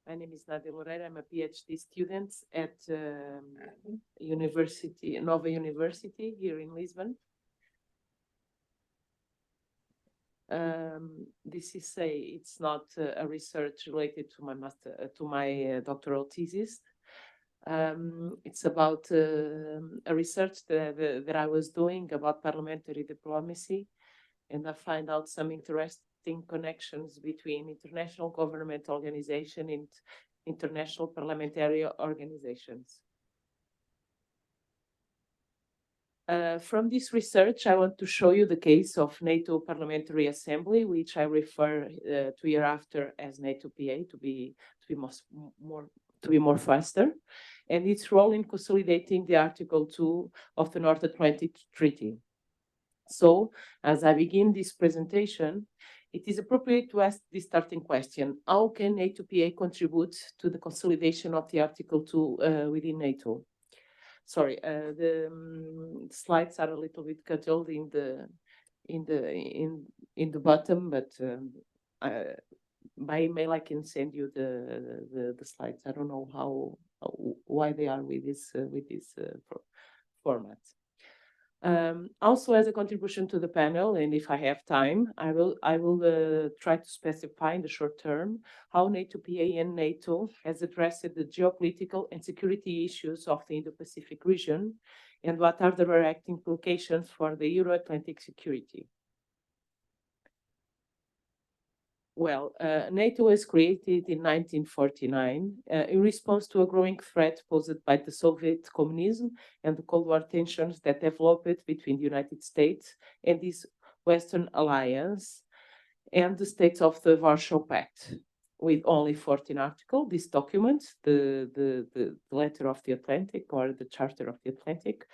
My name is Nadia Loureiro. I'm a PhD student at University, Nova University here in Lisbon. This is it's not a research related to my doctoral thesis. It's about a research that I was doing about parliamentary diplomacy, and I find out some interesting connections between international government organization and international parliamentary organizations. From this research, I want to show you the case of NATO Parliamentary Assembly, which I refer to hereafter as NATO PA to be more faster, and its role in consolidating the Article 2 of the North Atlantic Treaty. So, as I begin this presentation, it is appropriate to ask the starting question: how can NATO PA contribute to the consolidation of the Article 2 within NATO? Sorry, the slides are a little bit cuddled in the bottom, but by email I can send you the slides. I don't know why they are with this format. Also, as a contribution to the panel, and if I have time, I will try to specify in the short term how NATO PA and NATO has addressed the geopolitical and security issues of the Indo-Pacific region, and what are the direct implications for the Euro-Atlantic security. Well, NATO was created in 1949 in response to a growing threat posed by the Soviet communism and the Cold War tensions that developed between the United States and this Western alliance and the states of the Warsaw Pact. With only 14 articles, this document, the Letter of the Atlantic or the Charter of the Atlantic,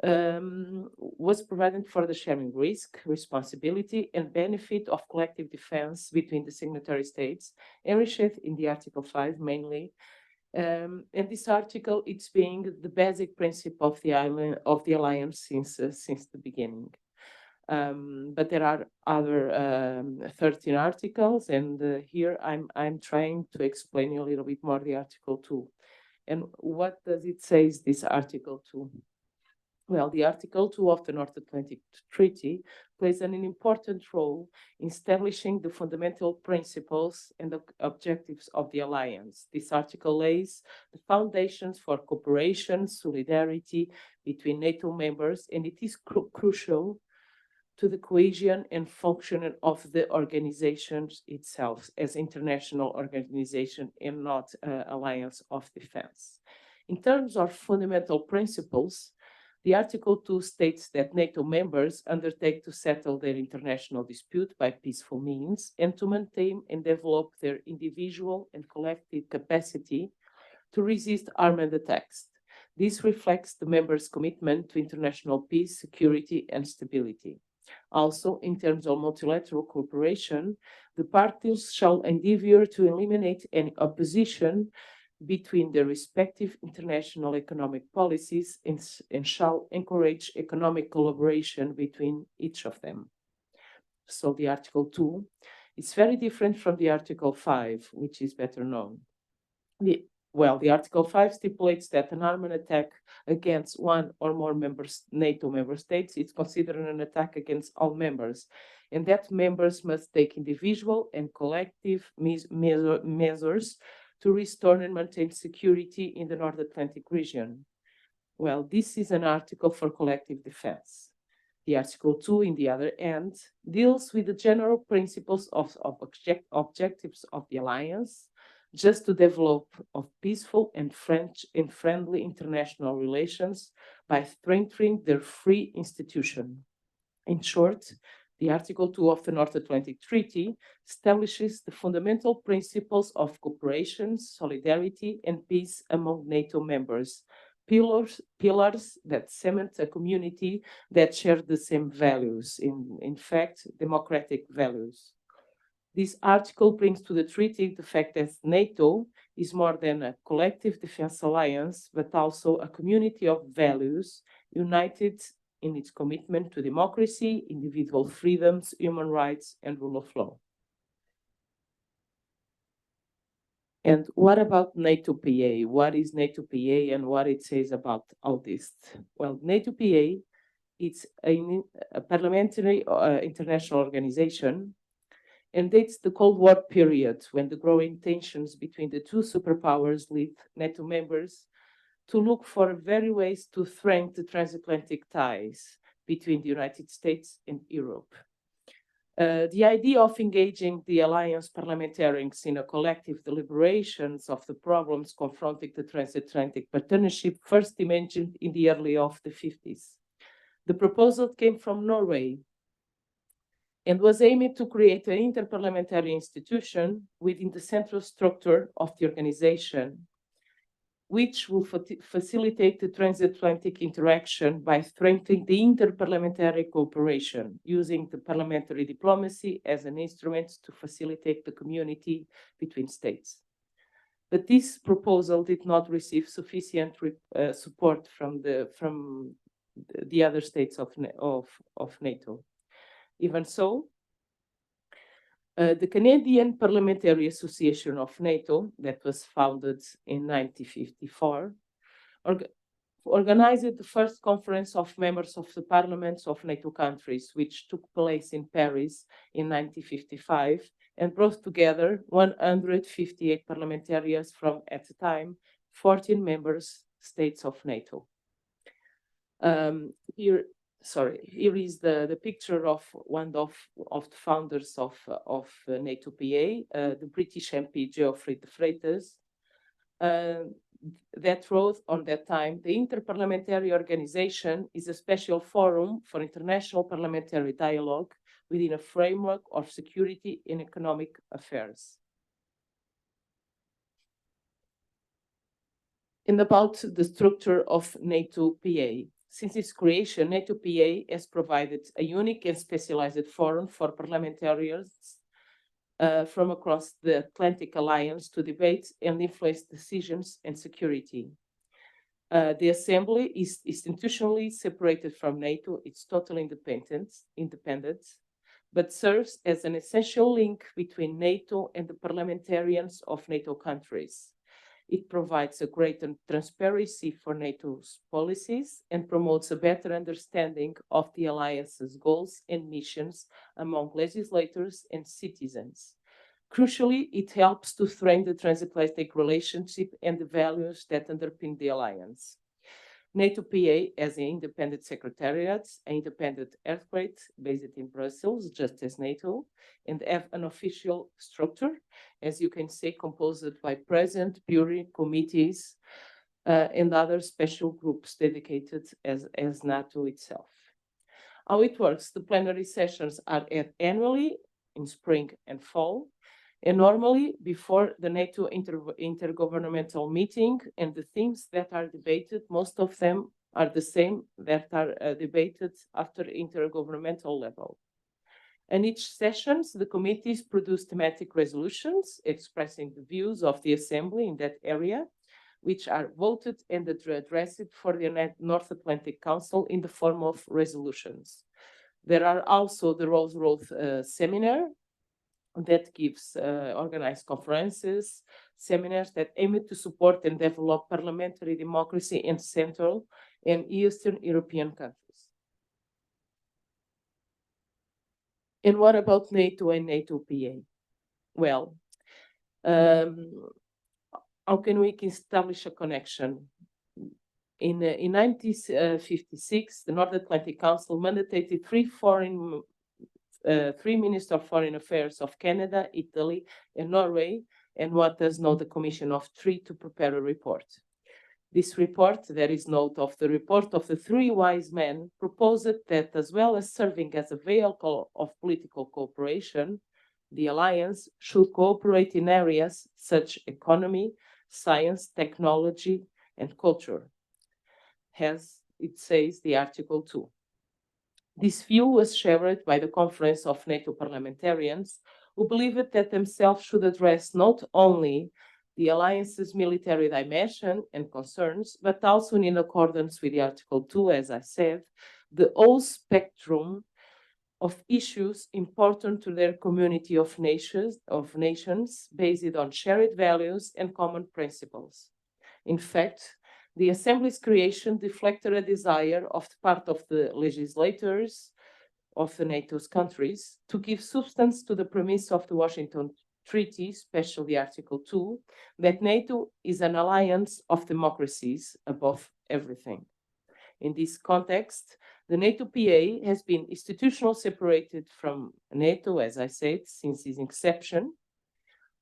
was provided for the sharing risk, responsibility, and benefit of collective defense between the signatory states, enriched in the Article 5 mainly. And this article, it's being the basic principle of the alliance since the beginning. But there are other 13 articles, and here I'm trying to explain you a little bit more the Article 2. And what does it say, this Article 2? Well, the Article 2 of the North Atlantic Treaty plays an important role in establishing the fundamental principles and the objectives of the alliance. This article lays the foundations for cooperation, solidarity between NATO members, and it is crucial to the cohesion and functioning of the organization itself as international organization and not alliance of defense. In terms of fundamental principles, the Article 2 states that NATO members undertake to settle their international dispute by peaceful means and to maintain and develop their individual and collective capacity to resist armed attacks. This reflects the members' commitment to international peace, security, and stability. Also, in terms of multilateral cooperation, the parties shall endeavor to eliminate any opposition between their respective international economic policies and shall encourage economic collaboration between each of them. So the Article 2 is very different from the Article 5, which is better known. The Article 5 stipulates that an armed attack against one or more NATO member states is considered an attack against all members, and that members must take individual and collective measures to restore and maintain security in the North Atlantic region. Well, this is an article for collective defense. The Article 2, in the other hand, deals with the general principles of objectives of the alliance, just to develop of peaceful and friendly international relations by strengthening their free institution. In short, the Article 2 of the North Atlantic Treaty establishes the fundamental principles of cooperation, solidarity, and peace among NATO members, pillars that cement a community that share the same values, in fact, democratic values. This article brings to the treaty the fact that NATO is more than a collective defense alliance, but also a community of values united in its commitment to democracy, individual freedoms, human rights, and rule of law. And what about NATO PA? What is NATO PA and what it says about all this? Well, NATO PA, it's a parliamentary international organization, and dates the Cold War period when the growing tensions between the two superpowers led NATO members to look for various ways to strengthen the transatlantic ties between the United States and Europe. The idea of engaging the alliance parliamentarians in a collective deliberations of the problems confronting the transatlantic partnership first imagined in the early of the 50s. The proposal came from Norway and was aimed to create an interparliamentary institution within the central structure of the organization, which will facilitate the transatlantic interaction by strengthening the interparliamentary cooperation, using the parliamentary diplomacy as an instrument to facilitate the community between states. But this proposal did not receive sufficient support from the other states of NATO. Even so, the Canadian Parliamentary Association of NATO, that was founded in 1954, organized the first conference of members of the parliaments of NATO countries, which took place in Paris in 1955 and brought together 158 parliamentarians from, at the time, 14 member states of NATO. Here is the picture of one of the founders of NATO PA, the British MP Geoffrey de Freitas, that wrote on that time, the Interparliamentary Organization is a special forum for international parliamentary dialogue within a framework of security and economic affairs. And about the structure of NATO PA. Since its creation, NATO PA has provided a unique and specialized forum for parliamentarians from across the Atlantic Alliance to debate and influence decisions and security. The Assembly is institutionally separated from NATO. It's totally independent, but serves as an essential link between NATO and the parliamentarians of NATO countries. It provides a greater transparency for NATO's policies and promotes a better understanding of the alliance's goals and missions among legislators and citizens. Crucially, it helps to strengthen the transatlantic relationship and the values that underpin the alliance. NATO PA has an independent secretariat, an independent earthquake based in Brussels, just as NATO, and have an official structure, as you can see, composed by president, bureau, committees, and other special groups dedicated as NATO itself. How it works, the plenary sessions are annually in spring and fall, and normally before the NATO intergovernmental meeting, and the themes that are debated, most of them are the same that are debated after intergovernmental level. In each sessions, the committees produce thematic resolutions expressing the views of the Assembly in that area, which are voted and addressed for the North Atlantic Council in the form of resolutions. There are also the Rolls-Royce seminar that gives organized conferences, seminars that aim to support and develop parliamentary democracy in Central and Eastern European countries. And what about NATO and NATO PA? Well, how can we establish a connection? In 1956, the North Atlantic Council mandated three ministers of foreign affairs of Canada, Italy, and Norway, and what is now the Commission of Three, to prepare a report. This report, there is note of the report of the three wise men, proposed that as well as serving as a vehicle of political cooperation, the alliance should cooperate in areas such as economy, science, technology, and culture, as it says the Article 2. This view was shared by the Conference of NATO Parliamentarians, who believed that themselves should address not only the alliance's military dimension and concerns, but also in accordance with the Article 2, as I said, the whole spectrum of issues important to their community of nations based on shared values and common principles. In fact, the Assembly's creation reflected a desire of the part of the legislators of the NATO's countries to give substance to the premise of the Washington Treaty, especially Article 2, that NATO is an alliance of democracies above everything. In this context, the NATO PA has been institutionally separated from NATO, as I said, since its inception,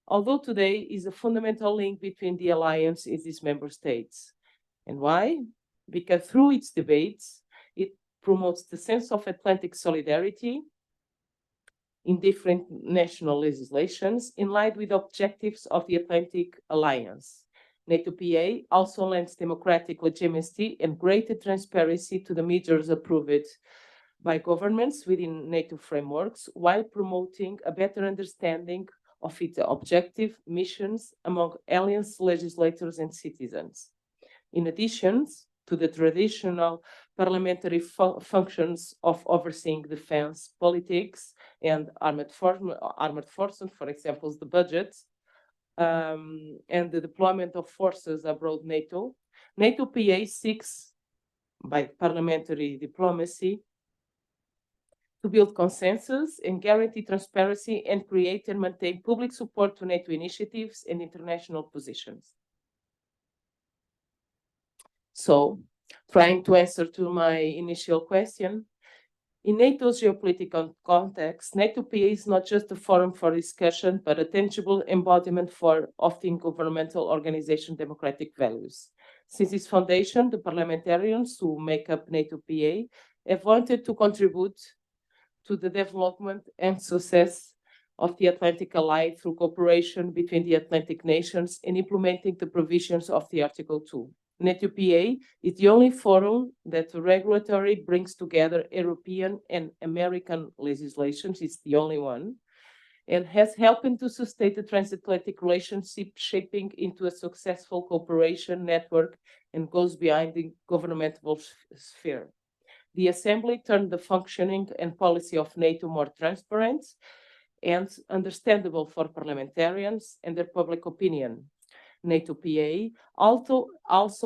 although today is a fundamental link between the alliance and its member states. And why? Because through its debates, it promotes the sense of Atlantic solidarity in different national legislations in line with the objectives of the Atlantic Alliance. NATO PA also lends democratic legitimacy and greater transparency to the measures approved by governments within NATO frameworks while promoting a better understanding of its objective missions among alliance legislators and citizens. In addition to the traditional parliamentary functions of overseeing defense politics and armed forces, for example, the budget, and the deployment of forces abroad NATO, NATO PA seeks, by parliamentary diplomacy, to build consensus and guarantee transparency and create and maintain public support to NATO initiatives and international positions. So, trying to answer to my initial question, in NATO's geopolitical context, NATO PA is not just a forum for discussion, but a tangible embodiment of the governmental organization democratic values. Since its foundation, the parliamentarians who make up NATO PA have wanted to contribute to the development and success of the Atlantic Ally through cooperation between the Atlantic nations in implementing the provisions of the Article 2. NATO PA is the only forum that regulatory brings together European and American legislations. It's the only one, and has helped to sustain the transatlantic relationship, shaping into a successful cooperation network and goes beyond the governmental sphere. The Assembly turned the functioning and policy of NATO more transparent and understandable for parliamentarians and their public opinion. NATO PA also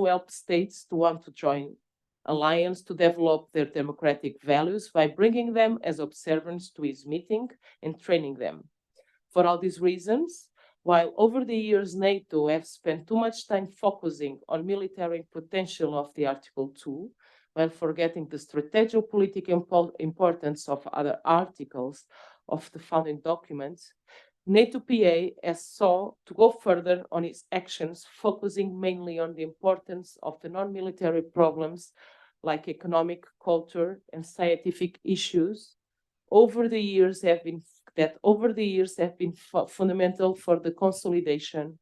helps states to want to join alliance to develop their democratic values by bringing them as observers to its meeting and training them. For all these reasons, while over the years NATO have spent too much time focusing on military potential of the Article 2, while forgetting the strategic political importance of other articles of the founding documents, NATO PA has sought to go further on its actions, focusing mainly on the importance of the non-military problems like economic, culture, and scientific issues over the years have been fundamental for the consolidation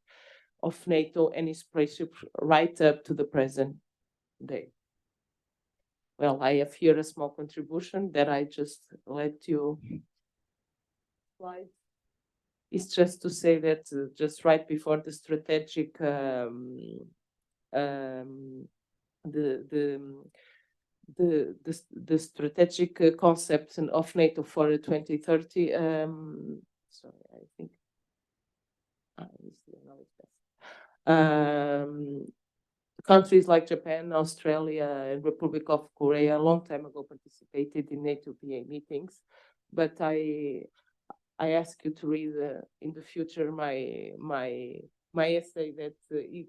of NATO and its principles right up to the present day. Well, I have here a small contribution that I just let you slide. It's just to say that just right before the strategic the strategic concept of NATO for 2030. Sorry, I think. Countries like Japan, Australia, and Republic of Korea a long time ago participated in NATO PA meetings, but I ask you to read in the future my essay that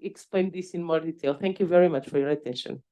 explain this in more detail. Thank you very much for your attention.